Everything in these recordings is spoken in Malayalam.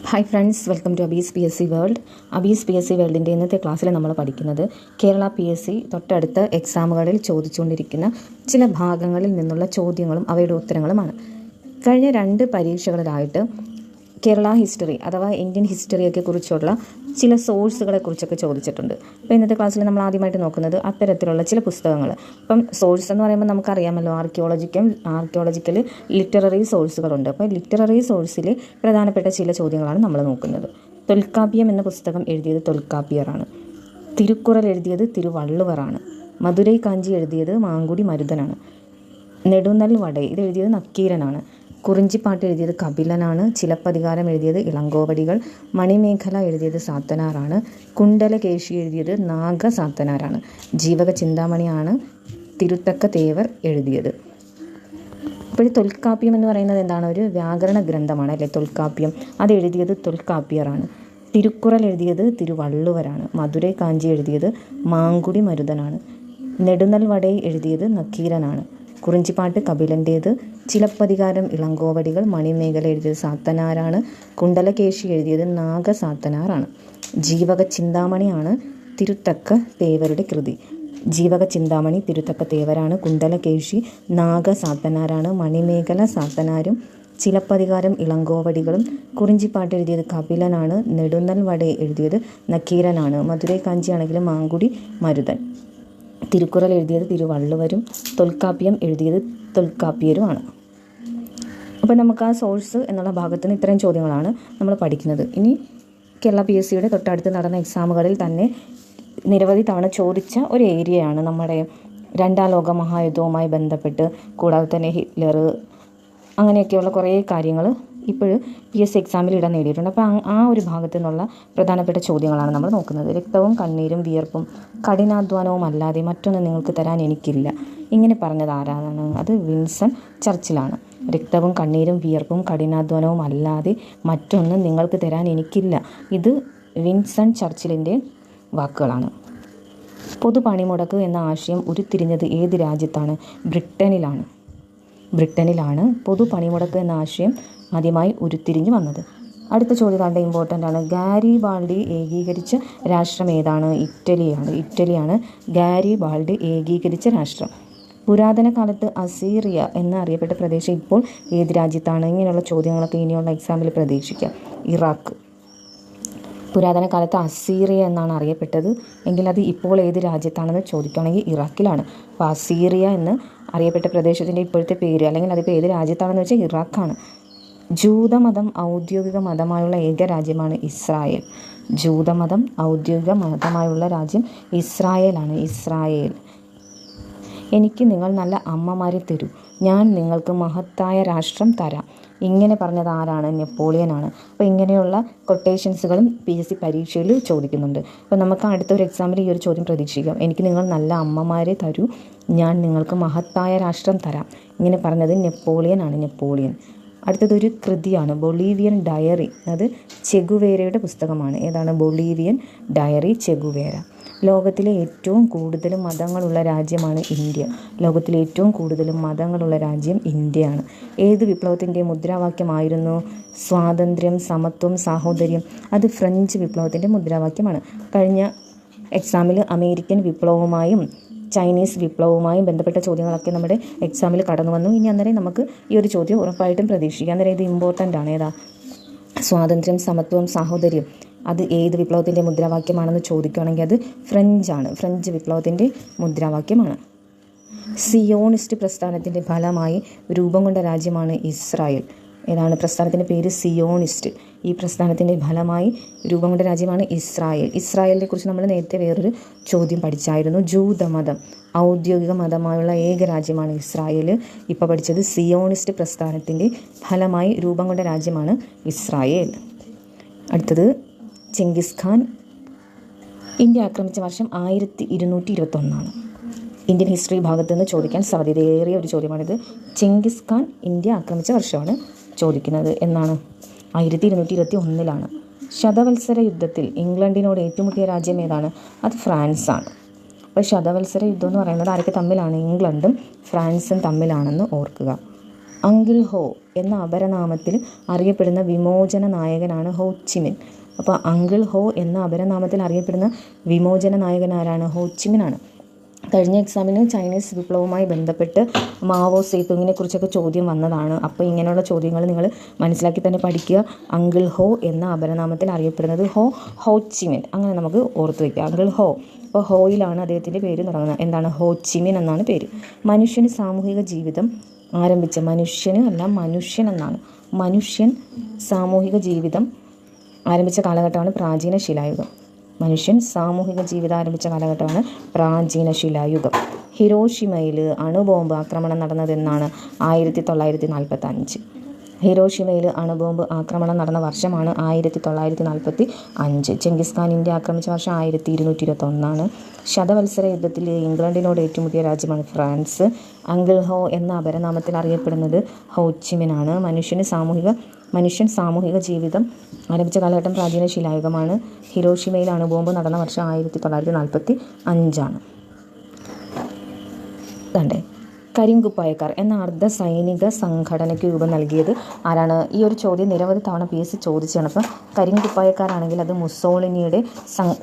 Hi friends, welcome to Abees P S C world. Abees P S C വേൾഡിൻ്റെ ഇന്നത്തെ ക്ലാസ്സിൽ നമ്മൾ പഠിക്കുന്നത് കേരള പി എസ് സി തൊട്ടടുത്ത എക്സാമുകളിൽ ചോദിച്ചുകൊണ്ടിരിക്കുന്ന ചില ഭാഗങ്ങളിൽ നിന്നുള്ള ചോദ്യങ്ങളും അവയുടെ ഉത്തരങ്ങളുമാണ്. കഴിഞ്ഞ 2 പരീക്ഷകളിലായിട്ട് കേരള ഹിസ്റ്ററി അഥവാ ഇന്ത്യൻ ഹിസ്റ്ററിയൊക്കെ കുറിച്ചുള്ള ചില സോഴ്സുകളെ കുറിച്ചൊക്കെ ചോദിച്ചിട്ടുണ്ട്. അപ്പോൾ ഇന്നത്തെ ക്ലാസ്സിൽ നമ്മൾ ആദ്യമായിട്ട് നോക്കുന്നത് അത്തരത്തിലുള്ള ചില പുസ്തകങ്ങൾ. ഇപ്പം സോഴ്സ് എന്ന് പറയുമ്പോൾ നമുക്കറിയാമല്ലോ, ആർക്കിയോളജിക്കൽ ലിറ്റററി സോഴ്സുകളുണ്ട്. അപ്പോൾ ലിറ്റററി സോഴ്സിൽ പ്രധാനപ്പെട്ട ചില ചോദ്യങ്ങളാണ് നമ്മൾ നോക്കുന്നത്. തൊൽക്കാപ്യം എന്ന പുസ്തകം എഴുതിയത് തൊൽക്കാപ്പിയറാണ്. തിരുക്കുറൽ എഴുതിയത് തിരുവള്ളുവറാണ്. മധുരൈ കാഞ്ചി എഴുതിയത് മാങ്കുടി മരുതനാണ്. നെടുന്നൽ വടൈ ഇത് എഴുതിയത് നക്കീരനാണ്. കുറിഞ്ചിപ്പാട്ട് എഴുതിയത് കപിലനാണ്. ചിലപ്പതികാരം എഴുതിയത് ഇളങ്കോവടികൾ. മണിമേഖല എഴുതിയത് സാത്തനാറാണ്. കുണ്ടലകേശി എഴുതിയത് നാഗസാത്തനാരാണ്. ജീവക ചിന്താമണിയാണ് തിരുത്തക്ക തേവർ എഴുതിയത്. അപ്പോൾ തൊൽക്കാപ്യം എന്ന് പറയുന്നത് എന്താണ്? ഒരു വ്യാകരണ ഗ്രന്ഥമാണ് അല്ലേ തൊൽക്കാപ്യം. അത് എഴുതിയത് തൊൽക്കാപ്പിയറാണ്. തിരുക്കുറൽ എഴുതിയത് തിരുവള്ളുവരാണ്. മധുരൈ കാഞ്ചി എഴുതിയത് മാങ്കുടി മരുതനാണ്. നെടുന്നൽ വടൈ എഴുതിയത് നക്കീരനാണ്. കുറിഞ്ചിപ്പാട്ട് കപിലൻ്റേത്. ചിലപ്പതികാരം ഇളങ്കോവടികൾ. മണിമേഖല എഴുതിയത് സാത്തനാരാണ്. കുണ്ടലകേശി എഴുതിയത് നാഗസാത്തനാറാണ്. ജീവക ചിന്താമണിയാണ് തിരുത്തക്ക തേവരുടെ കൃതി. ജീവക ചിന്താമണി തിരുത്തക്ക തേവരാണ്. കുണ്ടലകേശി നാഗസാത്തനാരാണ്. മണിമേഖല സാത്തനാരും. ചിലപ്പതികാരം ഇളങ്കോവടികളും. കുറിഞ്ചിപ്പാട്ട് എഴുതിയത് കപിലനാണ്. നെടുന്നൽ വടൈ എഴുതിയത് നക്കീരനാണ്. മധുരൈ കാഞ്ചി ആണെങ്കിൽ മാങ്കുടി മരുതൻ. തിരുക്കുറൽ എഴുതിയത് തിരുവള്ളുവരും. തൊൽക്കാപ്യം എഴുതിയത് തൊൽക്കാപ്പിയരുമാണ്. അപ്പോൾ നമുക്ക് ആ സോഴ്സ് എന്നുള്ള ഭാഗത്ത് നിന്ന് ഇത്രയും ചോദ്യങ്ങളാണ് നമ്മൾ പഠിക്കുന്നത്. ഇനി കേരള പി എസ് സിയുടെ തൊട്ടടുത്ത് നടന്ന എക്സാമുകളിൽ തന്നെ നിരവധി തവണ ചോദിച്ച ഒരു ഏരിയയാണ് നമ്മുടെ 2ാം ലോക മഹായുദ്ധവുമായി ബന്ധപ്പെട്ട്, കൂടാതെ തന്നെ ഹിറ്റ്ലർ, അങ്ങനെയൊക്കെയുള്ള കുറേ കാര്യങ്ങൾ ഇപ്പോഴും പി എസ് സി എക്സാമിൽ ഇടം നേടിയിട്ടുണ്ട്. അപ്പോൾ ആ ഒരു ഭാഗത്തു നിന്നുള്ള പ്രധാനപ്പെട്ട ചോദ്യങ്ങളാണ് നമ്മൾ നോക്കുന്നത്. രക്തവും കണ്ണീരും വിയർപ്പും കഠിനാധ്വാനവും അല്ലാതെ മറ്റൊന്നും നിങ്ങൾക്ക് തരാൻ എനിക്കില്ല. ഇങ്ങനെ പറഞ്ഞത് ആരാണ്? അത് വിൻസൺ ചർച്ചിലാണ്. രക്തവും കണ്ണീരും വിയർപ്പും കഠിനാധ്വാനവും അല്ലാതെ മറ്റൊന്നും നിങ്ങൾക്ക് തരാൻ എനിക്കില്ല. ഇത് വിൻസൺ ചർച്ചിലിൻ്റെ വാക്കുകളാണ്. പൊതു പണിമുടക്ക് എന്ന ആശയം ഉരുത്തിരിഞ്ഞത് ഏത് രാജ്യത്താണ്? ബ്രിട്ടനിലാണ് പൊതു പണിമുടക്ക് എന്ന ആശയം ആദ്യമായി ഉരുത്തിരിഞ്ഞ് വന്നത്. അടുത്ത ചോദ്യം വളരെ ഇമ്പോർട്ടൻ്റ് ആണ്. ഗാരിബാൾഡി ഏകീകരിച്ച രാഷ്ട്രം ഏതാണ്? ഇറ്റലിയാണ് ഗാരിബാൾഡി ഏകീകരിച്ച രാഷ്ട്രം. പുരാതന കാലത്ത് അസീറിയ എന്നറിയപ്പെട്ട പ്രദേശം ഇപ്പോൾ ഏത് രാജ്യത്താണ്? ഇങ്ങനെയുള്ള ചോദ്യങ്ങളൊക്കെ ഇനിയുള്ള എക്സാമിൽ പ്രതീക്ഷിക്കാം. ഇറാഖ്. പുരാതന കാലത്ത് അസീറിയ എന്നാണ് അറിയപ്പെട്ടത്, എങ്കിൽ അത് ഇപ്പോൾ ഏത് രാജ്യത്താണെന്ന് ചോദിക്കുകയാണെങ്കിൽ ഇറാഖിലാണ്. അപ്പോൾ അസീറിയ എന്ന് അറിയപ്പെട്ട പ്രദേശത്തിൻ്റെ ഇപ്പോഴത്തെ പേര്, അല്ലെങ്കിൽ അതിപ്പോൾ ഏത് രാജ്യത്താണെന്ന് വെച്ചാൽ ഇറാഖാണ്. ജൂതമതം ഔദ്യോഗിക മതമായുള്ള ഏക രാജ്യമാണ് ഇസ്രായേൽ. ജൂതമതം ഔദ്യോഗിക മതമായുള്ള രാജ്യം ഇസ്രായേലാണ്. എനിക്ക് നിങ്ങൾ നല്ല അമ്മമാരെ തരൂ, ഞാൻ നിങ്ങൾക്ക് മഹത്തായ രാഷ്ട്രം തരാം. ഇങ്ങനെ പറഞ്ഞത് ആരാണ്? നെപ്പോളിയനാണ്. അപ്പോൾ ഇങ്ങനെയുള്ള കൊട്ടേഷൻസുകളും പി എസ് സി പരീക്ഷയിൽ ചോദിക്കുന്നുണ്ട്. അപ്പോൾ നമുക്ക് അടുത്തൊരു എക്സാമിൽ ഈ ഒരു ചോദ്യം പ്രതീക്ഷിക്കാം. എനിക്ക് നിങ്ങൾ നല്ല അമ്മമാരെ തരൂ, ഞാൻ നിങ്ങൾക്ക് മഹത്തായ രാഷ്ട്രം തരാം. ഇങ്ങനെ പറഞ്ഞത് നെപ്പോളിയൻ. അടുത്തതൊരു കൃതിയാണ്, ബൊളീവിയൻ ഡയറി. അത് ചെഗുവേരയുടെ പുസ്തകമാണ്. ഏതാണ്? Bolivian diary, Che Guevara. ലോകത്തിലെ ഏറ്റവും കൂടുതൽ മതങ്ങളുള്ള രാജ്യമാണ് ഇന്ത്യ. ലോകത്തിലെ ഏറ്റവും കൂടുതൽ മതങ്ങളുള്ള രാജ്യം ഇന്ത്യയാണ്. ഏത് വിപ്ലവത്തിൻ്റെ മുദ്രാവാക്യമായിരുന്നു? സ്വാതന്ത്ര്യം, സമത്വം, സാഹോദര്യം. അത് ഫ്രഞ്ച് വിപ്ലവത്തിൻ്റെ മുദ്രാവാക്യമാണ്. കഴിഞ്ഞ എക്സാമിൽ അമേരിക്കൻ വിപ്ലവവുമായും ചൈനീസ് വിപ്ലവവുമായും ബന്ധപ്പെട്ട ചോദ്യങ്ങളൊക്കെ നമ്മുടെ എക്സാമിൽ കടന്നു വന്നു. ഇനി അന്നേരം നമുക്ക് ഈ ഒരു ചോദ്യം ഉറപ്പായിട്ടും പ്രതീക്ഷിക്കാം. അന്നേരം ഇത് ഇമ്പോർട്ടൻ്റ് ആണ്. ഏതാ? സ്വാതന്ത്ര്യം, സമത്വം, സാഹോദര്യം. അത് ഏത് വിപ്ലവത്തിൻ്റെ മുദ്രാവാക്യമാണെന്ന് ചോദിക്കുകയാണെങ്കിൽ അത് ഫ്രഞ്ച് വിപ്ലവത്തിൻ്റെ മുദ്രാവാക്യമാണ്. സിയോണിസ്റ്റ് പ്രസ്ഥാനത്തിൻ്റെ ഫലമായി രൂപം കൊണ്ട രാജ്യമാണ് ഇസ്രായേൽ. ഏതാണ് പ്രസ്ഥാനത്തിൻ്റെ പേര്? സിയോണിസ്റ്റ്. ഈ പ്രസ്ഥാനത്തിൻ്റെ ഫലമായി രൂപം കൊണ്ട രാജ്യമാണ് ഇസ്രായേൽ. ഇസ്രായേലിനെ കുറിച്ച് നമ്മൾ നേരത്തെ വേറൊരു ചോദ്യം പഠിച്ചായിരുന്നു. ജൂതമതം ഔദ്യോഗിക മതമായുള്ള ഏക രാജ്യമാണ് ഇസ്രായേൽ. ഇപ്പോൾ പഠിച്ചത് സിയോണിസ്റ്റ് പ്രസ്ഥാനത്തിൻ്റെ ഫലമായി രൂപം കൊണ്ട രാജ്യമാണ് ഇസ്രായേൽ. അടുത്തത് ചെങ്കിസ് ഖാൻ ഇന്ത്യ ആക്രമിച്ച വർഷം 1221. ഇന്ത്യൻ ഹിസ്റ്ററി ഭാഗത്ത് നിന്ന് ചോദിക്കാൻ സാധ്യതയേറിയ ഒരു ചോദ്യമാണിത്. ചെങ്കിസ് ഖാൻ ഇന്ത്യ ആക്രമിച്ച വർഷമാണ് ചോദിക്കുന്നത്. എന്നാണ്? 1221. ശതവത്സര യുദ്ധത്തിൽ ഇംഗ്ലണ്ടിനോട് ഏറ്റുമുട്ടിയ രാജ്യം ഏതാണ്? അത് ഫ്രാൻസാണ്. അപ്പോൾ ശതവത്സര യുദ്ധം എന്ന് പറയുന്നത് ആരൊക്കെ തമ്മിലാണ്? ഇംഗ്ലണ്ടും ഫ്രാൻസും തമ്മിലാണെന്ന് ഓർക്കുക. അങ്കിൾ ഹോ എന്ന അപരനാമത്തിൽ അറിയപ്പെടുന്ന വിമോചന നായകനാണ് ഹോ ചി മിൻ. അപ്പോൾ അങ്കിൾ ഹോ എന്ന അപരനാമത്തിൽ അറിയപ്പെടുന്ന വിമോചന നായകൻ ആരാണ്? ഹോ ചി മിനാണ്. കഴിഞ്ഞ എക്സാമിന് ചൈനീസ് വിപ്ലവവുമായി ബന്ധപ്പെട്ട് മാവോ സേതുങ്ങിനെ കുറിച്ചൊക്കെ ചോദ്യം വന്നതാണ്. അപ്പോൾ ഇങ്ങനെയുള്ള ചോദ്യങ്ങൾ നിങ്ങൾ മനസ്സിലാക്കി തന്നെ പഠിക്കുക. അങ്കിൾ ഹോ എന്ന അപരനാമത്തിൽ അറിയപ്പെടുന്നത് ഹോ ചി മിൻ. അങ്ങനെ നമുക്ക് ഓർത്ത് വയ്ക്കുക. അങ്കിൾ ഹോ. അപ്പോൾ ഹോയിലാണ് അദ്ദേഹത്തിൻ്റെ പേര് തുടങ്ങുന്നത്. എന്താണ്? ഹോ ചി മിൻ എന്നാണ് പേര്. മനുഷ്യന് സാമൂഹിക ജീവിതം ആരംഭിച്ച, മനുഷ്യൻ എന്നാണ്. മനുഷ്യൻ സാമൂഹിക ജീവിതം ആരംഭിച്ച കാലഘട്ടമാണ് പ്രാചീന ശിലായുഗം. മനുഷ്യൻ സാമൂഹിക ജീവിതം ആരംഭിച്ച കാലഘട്ടമാണ് പ്രാചീന ശിലായുഗം. ഹിരോഷിമയിൽ അണുബോംബ് ആക്രമണം നടന്നതെന്നാണ്? 1945. ഹിരോഷിമയിൽ അണുബോംബ് ആക്രമണം നടന്ന വർഷമാണ് 1945. ചെങ്കിസ് ഖാൻ ഇന്ത്യ ആക്രമിച്ച വർഷം 1221. ശതവത്സര യുദ്ധത്തിൽ ഇംഗ്ലണ്ടിനോട് ഏറ്റുമുട്ടിയ രാജ്യമാണ് ഫ്രാൻസ്. അങ്കിൾ ഹോ എന്ന അപരനാമത്തിൽ അറിയപ്പെടുന്നത് ഹോ ചി മിനാണ്. മനുഷ്യൻ സാമൂഹിക ജീവിതം ആരംഭിച്ച കാലഘട്ടം പ്രാചീന ശിലായുഗമാണ്. ഹിരോഷിമയിൽ അണുബോംബ് നടന്ന വർഷം 1945. കണ്ടേ, കരിങ്കുപ്പായക്കാർ എന്ന അർദ്ധ സൈനിക സംഘടനയ്ക്ക് രൂപം നൽകിയത് ആരാണ്? ഈ ഒരു ചോദ്യം നിരവധി തവണ PSC ചോദിച്ചാണ്. അപ്പം കരിങ്കുപ്പായക്കാരാണെങ്കിൽ അത് മുസോളിനിയുടെ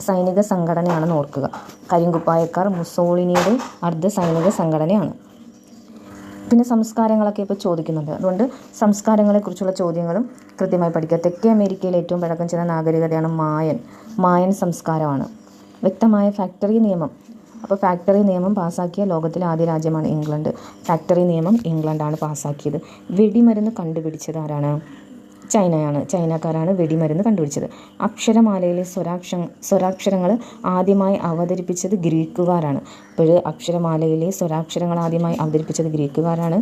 സൈനിക സംഘടനയാണെന്ന് ഓർക്കുക. കരിങ്കുപ്പായക്കാർ മുസോളിനിയുടെ അർദ്ധ സൈനിക സംഘടനയാണ്. പിന്നെ സംസ്കാരങ്ങളൊക്കെ ഇപ്പോൾ ചോദിക്കുന്നുണ്ട്. അതുകൊണ്ട് സംസ്കാരങ്ങളെക്കുറിച്ചുള്ള ചോദ്യങ്ങളും കൃത്യമായി പഠിക്കുക. തെക്കേ അമേരിക്കയിൽ ഏറ്റവും പഴക്കം ചെന്ന നാഗരികതയാണ് മായൻ സംസ്കാരമാണ്. വ്യക്തമായ ഫാക്ടറി നിയമം. അപ്പോൾ ഫാക്ടറി നിയമം പാസ്സാക്കിയ ലോകത്തിലെ ആദ്യ രാജ്യമാണ് ഇംഗ്ലണ്ട്. ഫാക്ടറി നിയമം ഇംഗ്ലണ്ടാണ് പാസ്സാക്കിയത്. വെടിമരുന്ന് കണ്ടുപിടിച്ചത് ആരാണ്? ചൈനക്കാരാണ് വെടിമരുന്ന് കണ്ടുപിടിച്ചത്. അക്ഷരമാലയിലെ സ്വരാക്ഷരങ്ങൾ ആദ്യമായി അവതരിപ്പിച്ചത് ഗ്രീക്കുകാരാണ്. അപ്പോൾ അക്ഷരമാലയിലെ സ്വരാക്ഷരങ്ങൾ ആദ്യമായി അവതരിപ്പിച്ചത് ഗ്രീക്കുകാരാണ്.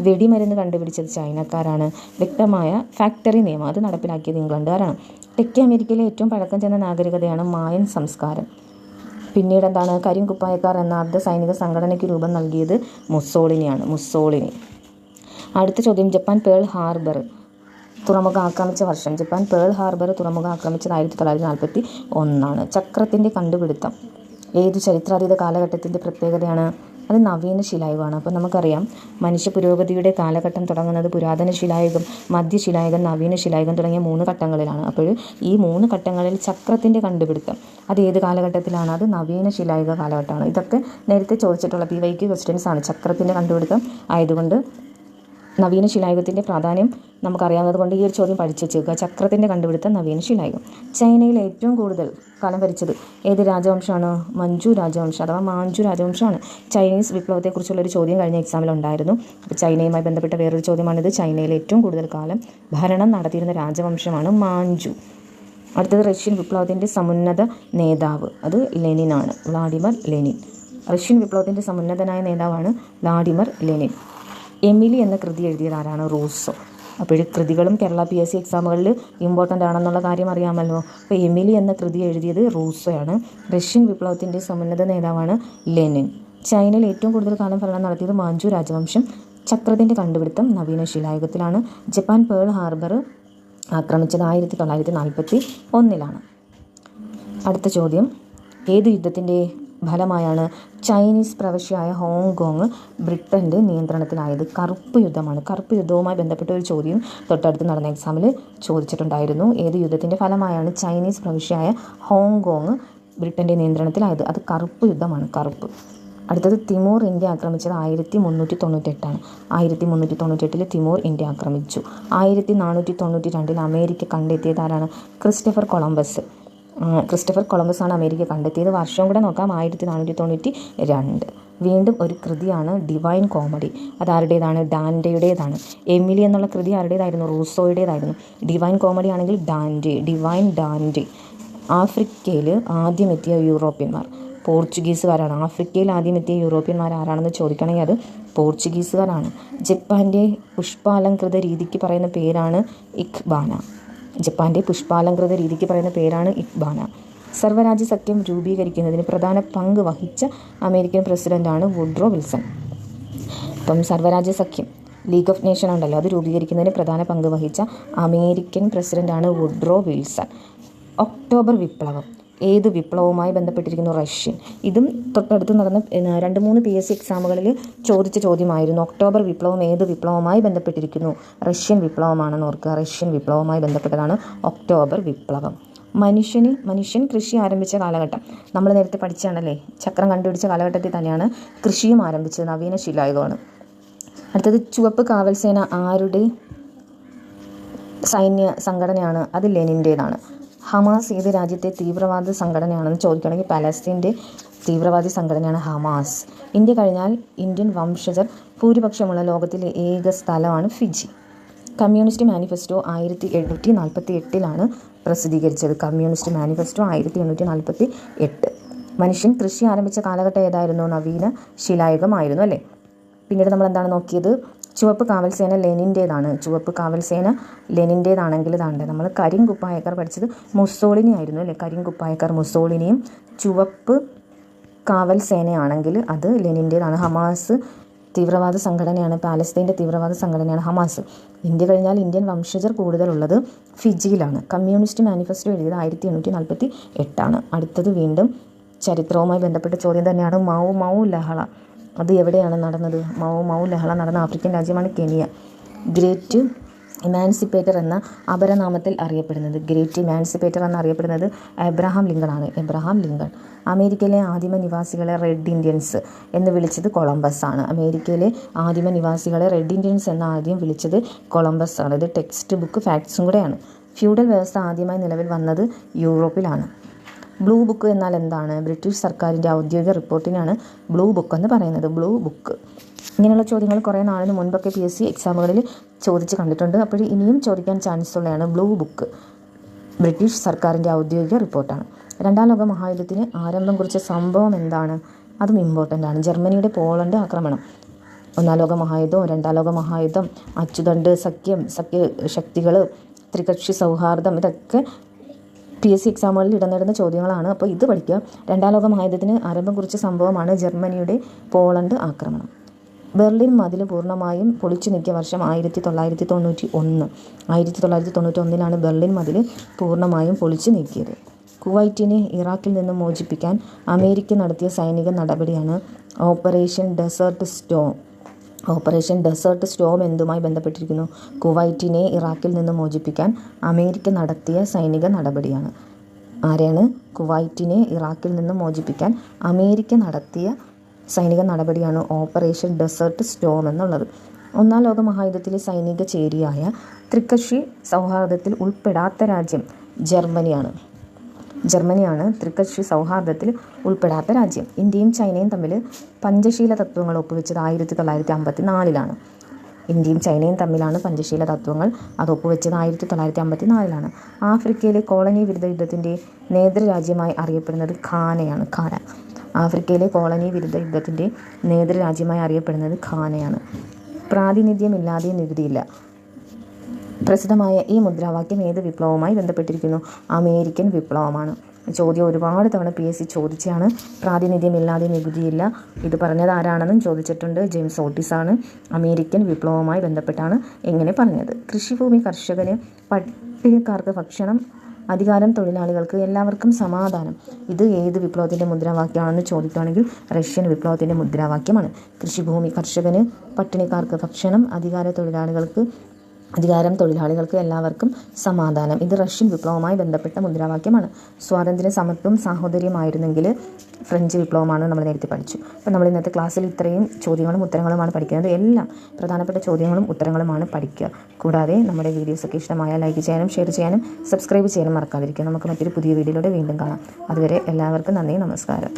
വെടിമരുന്ന് കണ്ടുപിടിച്ചത് ചൈനക്കാരാണ്. വ്യക്തമായ ഫാക്ടറി നിയമം അത് നടപ്പിലാക്കിയത് ഇംഗ്ലണ്ടുകാരാണ്. തെക്കേ അമേരിക്കയിലെ ഏറ്റവും പഴക്കം ചെന്ന നാഗരികതയാണ് മായൻ സംസ്കാരം. പിന്നീട് എന്താണ്? കരിങ്കുപ്പായക്കാർ എന്ന അർദ്ധ സൈനിക സംഘടനയ്ക്ക് രൂപം നൽകിയത് മുസോളിനി. അടുത്ത ചോദ്യം, ജപ്പാൻ പേൾ ഹാർബർ തുറമുഖം ആക്രമിച്ച വർഷം. ജപ്പാൻ പേൾ ഹാർബർ തുറമുഖം ആക്രമിച്ചത് 1941. ചക്രത്തിൻ്റെ കണ്ടുപിടുത്തം ഏത് ചരിത്രാതീത കാലഘട്ടത്തിൻ്റെ പ്രത്യേകതയാണ്? അത് നവീന ശിലായുഗമാണ്. അപ്പോൾ നമുക്കറിയാം മനുഷ്യ പുരോഗതിയുടെ കാലഘട്ടം തുടങ്ങുന്നത് പുരാതന ശിലായുഗം, മധ്യശിലായുഗം, നവീന ശിലായുഗം തുടങ്ങിയ 3 ഘട്ടങ്ങളിലാണ്. അപ്പോൾ ഈ 3 ഘട്ടങ്ങളിൽ ചക്രത്തിൻ്റെ കണ്ടുപിടുത്തം അത് ഏത് കാലഘട്ടത്തിലാണ്? അത് നവീന ശിലായുഗ കാലഘട്ടമാണ്. ഇതൊക്കെ നേരത്തെ ചോദിച്ചിട്ടുള്ള PYQ ക്വസ്റ്റ്യൻസ് ആണ്. ചക്രത്തിൻ്റെ കണ്ടുപിടുത്തം ആയതുകൊണ്ട് നവീന ശിലായുഗത്തിൻ്റെ പ്രാധാന്യം നമുക്കറിയാവുന്നത് കൊണ്ട് ഈ ഒരു ചോദ്യം പഠിച്ചു വെച്ചേക്കുക. ചക്രത്തിൻ്റെ കണ്ടുപിടുത്തം നവീന ശിലായുഗം. ചൈനയിൽ ഏറ്റവും കൂടുതൽ കാലം ഭരിച്ചത് ഏത് രാജവംശമാണ്? മാഞ്ചു രാജവംശമാണ്. ചൈനീസ് വിപ്ലവത്തെക്കുറിച്ചുള്ളൊരു ചോദ്യം കഴിഞ്ഞ എക്സാമിൽ ഉണ്ടായിരുന്നു. അപ്പോൾ ചൈനയുമായി ബന്ധപ്പെട്ട വേറൊരു ചോദ്യമാണിത്. ചൈനയിൽ ഏറ്റവും കൂടുതൽ കാലം ഭരണം നടത്തിയിരുന്ന രാജവംശമാണ് മാഞ്ചു. അടുത്തത് റഷ്യൻ വിപ്ലവത്തിൻ്റെ സമുന്നത നേതാവ്. അത് ലെനിനാണ്, വ്ളാഡിമർ ലെനിൻ. റഷ്യൻ വിപ്ലവത്തിൻ്റെ സമുന്നതനായ നേതാവാണ് വ്ളാഡിമർ ലെനിൻ. എമിലി എന്ന കൃതി എഴുതിയത് ആരാണ്? റൂസോ. അപ്പോൾ കൃതികളും കേരള PSC എക്സാമുകളിൽ ഇമ്പോർട്ടൻ്റ് ആണെന്നുള്ള കാര്യം അറിയാമല്ലോ. അപ്പോൾ എമിലി എന്ന കൃതി എഴുതിയത് റൂസോയാണ്. റഷ്യൻ വിപ്ലവത്തിൻ്റെ സമുന്നത നേതാവാണ് ലെനിൻ. ചൈനയിൽ ഏറ്റവും കൂടുതൽ കാലം ഭരണം നടത്തിയത് മാഞ്ചു രാജവംശം. ചക്രത്തിൻ്റെ കണ്ടുപിടുത്തം നവീന ശിലായുഗത്തിലാണ്. ജപ്പാൻ പേൾ ഹാർബർ ആക്രമിച്ചത് 1941. അടുത്ത ചോദ്യം, ഏത് യുദ്ധത്തിൻ്റെ ഫലമായാണ് ചൈനീസ് പ്രവിശ്യയായ ഹോങ്കോങ് ബ്രിട്ടൻ്റെ നിയന്ത്രണത്തിലായത്? കറുപ്പ് യുദ്ധമാണ്. കറുപ്പ് യുദ്ധവുമായി ബന്ധപ്പെട്ട ഒരു ചോദ്യം തൊട്ടടുത്ത് നടന്ന എക്സാമിൽ ചോദിച്ചിട്ടുണ്ടായിരുന്നു. ഏത് യുദ്ധത്തിൻ്റെ ഫലമായാണ് ചൈനീസ് പ്രവിശ്യയായ ഹോങ്കോങ് ബ്രിട്ടൻ്റെ നിയന്ത്രണത്തിലായത്? അത് കറുപ്പ് യുദ്ധമാണ്. കറുപ്പ്. അടുത്തത്, തിമൂർ ഇന്ത്യ ആക്രമിച്ചത് 1398ആണ്. 1398 തിമൂർ ഇന്ത്യ ആക്രമിച്ചു. 1492 അമേരിക്ക കണ്ടെത്തിയത് ആരാണ്? ക്രിസ്റ്റഫർ കൊളംബസ് ആണ് അമേരിക്ക കണ്ടെത്തിയത്. വർഷം കൂടെ നോക്കാം, 1492. വീണ്ടും ഒരു കൃതിയാണ് ഡിവൈൻ കോമഡി. അതാരുടേതാണ്? ഡാൻറ്റെയുടേതാണ്. എമിലി എന്നുള്ള കൃതി ആരുടേതായിരുന്നു? റൂസോയുടേതായിരുന്നു. ഡിവൈൻ കോമഡി ആണെങ്കിൽ ഡിവൈൻ ഡാൻറ്റെ. ആഫ്രിക്കയിൽ ആദ്യം എത്തിയ യൂറോപ്യന്മാർ പോർച്ചുഗീസുകാരാണ്. ആഫ്രിക്കയിൽ ആദ്യം എത്തിയ യൂറോപ്യന്മാർ ആരാണെന്ന് ചോദിക്കണമെങ്കിൽ അത് പോർച്ചുഗീസുകാരാണ്. ജപ്പാൻ്റെ പുഷ്പാലങ്കൃത രീതിക്ക് പറയുന്ന പേരാണ് ഇക്ബാന. സർവ്വരാജ്യ സഖ്യം രൂപീകരിക്കുന്നതിന് പ്രധാന പങ്ക് വഹിച്ച അമേരിക്കൻ പ്രസിഡന്റാണ് വുഡ്രോ വിൽസൺ. അപ്പം സർവ്വരാജ്യ സഖ്യം ലീഗ് ഓഫ് നേഷൻ ഉണ്ടല്ലോ, അത് രൂപീകരിക്കുന്നതിന് പ്രധാന പങ്ക് വഹിച്ച അമേരിക്കൻ പ്രസിഡന്റാണ് വുഡ്രോ വിൽസൺ. ഒക്ടോബർ വിപ്ലവം ഏത് വിപ്ലവവുമായി ബന്ധപ്പെട്ടിരിക്കുന്നു? റഷ്യൻ. ഇതും തൊട്ടടുത്ത് നടന്ന 2-3 PSC എക്സാമുകളിൽ ചോദിച്ച ചോദ്യമായിരുന്നു. ഒക്ടോബർ വിപ്ലവം ഏത് വിപ്ലവവുമായി ബന്ധപ്പെട്ടിരിക്കുന്നു? റഷ്യൻ വിപ്ലവമാണെന്ന് ഓർക്കുക. റഷ്യൻ വിപ്ലവവുമായി ബന്ധപ്പെട്ടതാണ് ഒക്ടോബർ വിപ്ലവം. മനുഷ്യൻ കൃഷി ആരംഭിച്ച കാലഘട്ടം നമ്മൾ നേരത്തെ പഠിച്ചാണല്ലേ. ചക്രം കണ്ടുപിടിച്ച കാലഘട്ടത്തിൽ തന്നെയാണ് കൃഷിയും ആരംഭിച്ചത്. നവീന ശിലായുഗമാണ്. അടുത്തത് ചുവപ്പ് കാവൽസേന ആരുടെ സൈന്യ സംഘടനയാണ്? അത് ലെനിൻ്റേതാണ്. ഹമാസ് ഏത് രാജ്യത്തെ തീവ്രവാദ സംഘടനയാണെന്ന് ചോദിക്കുകയാണെങ്കിൽ പാലസ്തീൻ്റെ തീവ്രവാദി സംഘടനയാണ് ഹമാസ്. ഇന്ത്യ കഴിഞ്ഞാൽ ഇന്ത്യൻ വംശജർ ഭൂരിപക്ഷമുള്ള ലോകത്തിലെ ഏക സ്ഥലമാണ് ഫിജി. കമ്മ്യൂണിസ്റ്റ് മാനിഫെസ്റ്റോ 1848 പ്രസിദ്ധീകരിച്ചത്. Communist manifesto 1848. മനുഷ്യൻ കൃഷി ആരംഭിച്ച കാലഘട്ടം ഏതായിരുന്നു? നവീന ശിലായുഗമായിരുന്നു അല്ലേ. പിന്നീട് നമ്മൾ എന്താണ് നോക്കിയത്? ചുവപ്പ് കാവൽസേന ലെനിൻ്റേതാണ്. ചുവപ്പ് കാവൽസേന ലെനിൻ്റേതാണെങ്കിൽ ഇതാണ്ട് നമ്മൾ കരിങ്കുപ്പായക്കാർ പഠിച്ചത് മുസോളിനി ആയിരുന്നു അല്ലേ. കരിങ്കുപ്പായക്കാർ മുസോളിനിയും ചുവപ്പ് കാവൽസേനയാണെങ്കിൽ അത് ലെനിൻ്റേതാണ്. ഹമാസ് തീവ്രവാദ സംഘടനയാണ്. പാലസ്തീൻ്റെ തീവ്രവാദ സംഘടനയാണ് ഹമാസ്. ഇന്ത്യ കഴിഞ്ഞാൽ ഇന്ത്യൻ വംശജർ കൂടുതലുള്ളത് ഫിജിയിലാണ്. കമ്മ്യൂണിസ്റ്റ് മാനിഫെസ്റ്റോ എഴുതിയത് 1848. അടുത്തത് വീണ്ടും ചരിത്രവുമായി ബന്ധപ്പെട്ട ചോദ്യം തന്നെയാണ്. മൗ ലഹള അത് എവിടെയാണ് നടന്നത്? മൗ ലഹള നടന്ന ആഫ്രിക്കൻ രാജ്യമാണ് കെനിയ. ഗ്രേറ്റ് ഇമാൻസിപ്പേറ്റർ എന്ന അപരനാമത്തിൽ അറിയപ്പെടുന്നത് എബ്രഹാം ലിങ്കൺ ആണ്. Abraham Lincoln. അമേരിക്കയിലെ ആദിമ നിവാസികളെ റെഡ് ഇന്ത്യൻസ് എന്ന് വിളിച്ചത് കൊളംബസ് ആണ്. അമേരിക്കയിലെ ആദിമ നിവാസികളെ റെഡ് ഇന്ത്യൻസ് എന്ന് ആദ്യം വിളിച്ചത് കൊളംബസ് ആണ്. ഇത് ടെക്സ്റ്റ് ബുക്ക് ഫാക്ട്സും കൂടെയാണ്. ഫ്യൂഡൽ വ്യവസ്ഥ ആദ്യമായി നിലവിൽ വന്നത് യൂറോപ്പിലാണ്. ബ്ലൂ ബുക്ക് എന്നാൽ എന്താണ്? ബ്രിട്ടീഷ് സർക്കാരിൻ്റെ ഔദ്യോഗിക റിപ്പോർട്ടിനാണ് ബ്ലൂ ബുക്ക് എന്ന് പറയുന്നത്. Blue book. ഇങ്ങനെയുള്ള ചോദ്യങ്ങൾ കുറേ നാളിന് മുൻപൊക്കെ PSC എക്സാമുകളിൽ ചോദിച്ച് കണ്ടിട്ടുണ്ട്. അപ്പോൾ ഇനിയും ചോദിക്കാൻ ചാൻസ് ഉള്ളതാണ്. ബ്ലൂ ബുക്ക് ബ്രിട്ടീഷ് സർക്കാരിൻ്റെ ഔദ്യോഗിക റിപ്പോർട്ടാണ്. 2ാം ലോക മഹായുദ്ധത്തിന് ആരംഭം കുറിച്ച സംഭവം എന്താണ്? അതും ഇമ്പോർട്ടൻ്റ് ആണ്. ജർമ്മനിയുടെ പോളണ്ട് ആക്രമണം. 1ാം ലോക മഹായുദ്ധം, 2ാം ലോക മഹായുദ്ധം, അച്ചുതണ്ട് സഖ്യശക്തികൾ, ത്രികക്ഷി സൗഹാർദ്ദം, ഇതൊക്കെ PSC എക്സാമുകളിൽ ഇടനേടുന്ന ചോദ്യങ്ങളാണ്. അപ്പോൾ ഇത് പഠിക്കുക. 2ാം ലോക മഹായുദ്ധത്തിന് ആരംഭം കുറിച്ച സംഭവമാണ് ജർമ്മനിയുടെ പോളണ്ട് ആക്രമണം. ബെർലിൻ മതിൽ പൂർണ്ണമായും പൊളിച്ചു നീക്കിയ വർഷം 1991. 1991 ബെർലിൻ മതിൽ പൂർണ്ണമായും പൊളിച്ചു നീക്കിയത്. കുവൈറ്റിനെ ഇറാഖിൽ നിന്നും മോചിപ്പിക്കാൻ അമേരിക്ക നടത്തിയ സൈനിക നടപടിയാണ് ഓപ്പറേഷൻ ഡെസേർട്ട് സ്റ്റോം എന്തുമായി ബന്ധപ്പെട്ടിരിക്കുന്നു? കുവൈറ്റിനെ ഇറാഖിൽ നിന്ന് മോചിപ്പിക്കാൻ അമേരിക്ക നടത്തിയ സൈനിക നടപടിയാണ്. ആരെയാണ്? കുവൈറ്റിനെ ഇറാഖിൽ നിന്ന് മോചിപ്പിക്കാൻ അമേരിക്ക നടത്തിയ സൈനിക നടപടിയാണ് ഓപ്പറേഷൻ ഡെസേർട്ട് സ്റ്റോം എന്നുള്ളത്. 1ാം ലോക മഹായുദ്ധത്തിലെ സൈനിക ചേരിയായ ത്രികക്ഷി സൗഹാർദ്ദത്തിൽ ഉൾപ്പെടാത്ത രാജ്യം ജർമ്മനിയാണ് ത്രികക്ഷി സൗഹാർദ്ദത്തിൽ ഉൾപ്പെടാത്ത രാജ്യം. ഇന്ത്യയും ചൈനയും തമ്മിൽ പഞ്ചശീല തത്വങ്ങൾ ഒപ്പുവെച്ചത് 1954. ഇന്ത്യയും ചൈനയും തമ്മിലാണ് പഞ്ചശീല തത്വങ്ങൾ അത് ഒപ്പുവെച്ചത് 1954. ആഫ്രിക്കയിലെ കോളനി വിരുദ്ധ യുദ്ധത്തിൻ്റെ നേതൃരാജ്യമായി അറിയപ്പെടുന്നത് ഘാനയാണ്. ആഫ്രിക്കയിലെ കോളനി വിരുദ്ധ യുദ്ധത്തിൻ്റെ നേതൃരാജ്യമായി അറിയപ്പെടുന്നത് ഘാനയാണ്. പ്രാതിനിധ്യമില്ലാതെ നികുതിയില്ല. പ്രസിദ്ധമായ ഈ മുദ്രാവാക്യം ഏത് വിപ്ലവവുമായി ബന്ധപ്പെട്ടിരിക്കുന്നു? അമേരിക്കൻ വിപ്ലവമാണ്. ചോദ്യം ഒരുപാട് തവണ PSC ചോദിച്ചാണ്. പ്രാതിനിധ്യമില്ലാതെ നികുതിയില്ല. ഇത് പറഞ്ഞത് ആരാണെന്നും ചോദിച്ചിട്ടുണ്ട്. ജെയിംസ് ഓട്ടിസ് ആണ്. അമേരിക്കൻ വിപ്ലവവുമായി ബന്ധപ്പെട്ടാണ് എങ്ങനെ പറഞ്ഞത്. കൃഷിഭൂമി കർഷകന്, പട്ടികക്കാർക്ക് ഭക്ഷണം, അധികാരം തൊഴിലാളികൾക്ക്, എല്ലാവർക്കും സമാധാനം. ഇത് ഏത് വിപ്ലവത്തിൻ്റെ മുദ്രാവാക്യമാണെന്ന് ചോദിക്കുകയാണെങ്കിൽ റഷ്യൻ വിപ്ലവത്തിൻ്റെ മുദ്രാവാക്യമാണ്. കൃഷിഭൂമി കർഷകന്, പട്ടിണിക്കാർക്ക് ഭക്ഷണം, അധികാരം തൊഴിലാളികൾക്ക്, എല്ലാവർക്കും സമാധാനം. ഇത് റഷ്യൻ വിപ്ലവവുമായി ബന്ധപ്പെട്ട മുദ്രാവാക്യമാണ്. സ്വാതന്ത്ര്യം, സമത്വം, സാഹോദര്യമായിരുന്നെങ്കിൽ ഫ്രഞ്ച് വിപ്ലവമാണ് നമ്മൾ നേരത്തെ പഠിച്ചു. അപ്പോൾ നമ്മൾ ഇന്നത്തെ ക്ലാസ്സിൽ ഇത്രയും ചോദ്യങ്ങളും ഉത്തരങ്ങളുമാണ് പഠിക്കുന്നത്. എല്ലാം പ്രധാനപ്പെട്ട ചോദ്യങ്ങളും ഉത്തരങ്ങളുമാണ് പഠിക്കുക. കൂടാതെ നമ്മുടെ വീഡിയോസൊക്കെ ഇഷ്ടമായാൽ ലൈക്ക് ചെയ്യാനും ഷെയർ ചെയ്യാനും സബ്സ്ക്രൈബ് ചെയ്യാനും മറക്കാതിരിക്കുക. നമുക്ക് മറ്റൊരു പുതിയ വീഡിയോയിലൂടെ വീണ്ടും കാണാം. അതുവരെ എല്ലാവർക്കും നന്ദി, നമസ്കാരം.